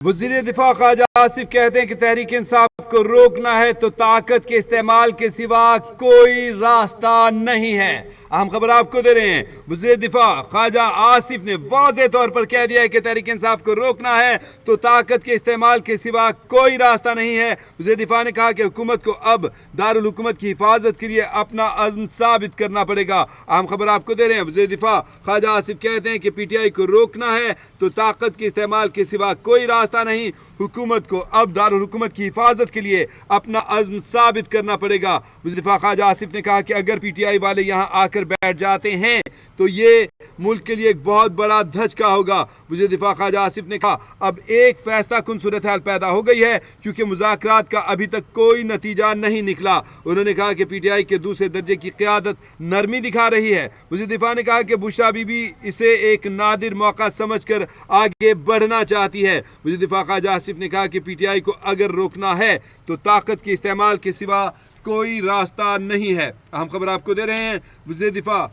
वज़ीर दिफा ख्वाजा आसिफ कहते हैं कि तहरीक इंसाफ को रोकना है तो ताकत के इस्तेमाल के सिवा कोई रास्ता नहीं है। अहम खबर आपको दे रहे हैं, वज़ीर दिफा ख्वाजा आसिफ ने वाज़ेह तौर पर कह दिया है कि तहरीक इंसाफ को रोकना है तो ताकत के इस्तेमाल के सिवा कोई रास्ता नहीं है। वज़ीर दिफा ने कहा कि हुकूमत को अब दारुल हुकूमत की हिफाजत के लिए अपना अज़्म साबित करना पड़ेगा। अहम खबर आपको दे रहे हैं, वज़ीर दिफा ख्वाजा आसिफ कहते हैं कि PTI को रोकना है तो ताकत के इस्तेमाल के सिवा कोई रास्ता नहीं। हुकूमत को अब दारुल हुकूमत की हिफाजत के लिए अपना अज़्म साबित करना पड़ेगा। वज़ीर दिफा ख्वाजा आसिफ ने कहा कि अगर PTI वाले यहाँ आकर बैठ जाते हैं तो ये मुल्क के लिए एक बहुत बड़ा धचका होगा। वज़ीर दिफा ख्वाजा आसिफ ने कहा अब एक फैसला कुन सूरत हाल पैदा हो गई है क्योंकि मुज़ाकरात का अभी तक कोई नतीजा नहीं निकला। उन्होंने कहा कि PTI के दूसरे दर्जे की क़यादत नरमी दिखा रही है। वज़ीर दिफा ने कहा कि बुशरा बीबी इसे एक नादिर मौका समझकर आगे बढ़ना चाहती है। वज़ीर दिफा ख्वाजा आसिफ ने कहा कि PTI को अगर रोकना है तो ताकत के इस्तेमाल के सिवा कोई रास्ता नहीं है। अहम खबर आपको दे रहे हैं, वज़ीर दिफा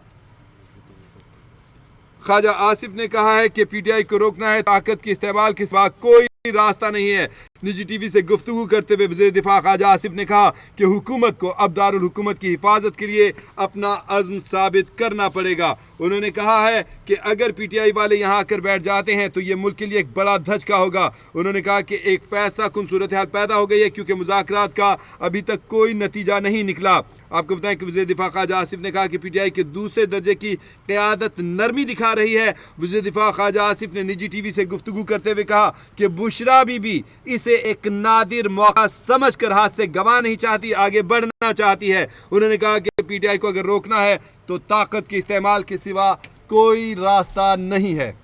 ख्वाजा आसिफ ने कहा है कि PTI को रोकना है, ताकत के इस्तेमाल के सिवा कोई रास्ता नहीं है। निजी TV से गुफ्तगू करते हुए वज़ीर दिफा ख्वाजा आसिफ ने कहा कि हुकूमत को अब दारुल हुकूमत की हिफाजत के लिए अपना अज़्म साबित करना पड़ेगा। उन्होंने कहा है कि अगर PTI वाले यहाँ आकर बैठ जाते हैं तो ये मुल्क के लिए एक बड़ा धचका होगा। उन्होंने कहा कि एक फैसला कुन सूरत हाल पैदा हो गई है क्योंकि मुज़ाकरात का अभी तक कोई नतीजा नहीं निकला। आपको बताएं कि वज़ीर दिफा ख्वाजा आसिफ ने कहा कि PTI के दूसरे दर्जे की क़यादत नरमी दिखा रही है। वज़ीर दिफा ख्वाजा आसिफ ने निजी TV से गुफ्तगू करते हुए कहा कि बुशरा बीबी इसे एक नादिर मौका समझकर हाथ से गंवा नहीं चाहती, आगे बढ़ना चाहती है। उन्होंने कहा कि PTI को अगर रोकना है तो ताकत के इस्तेमाल के सिवा कोई रास्ता नहीं है।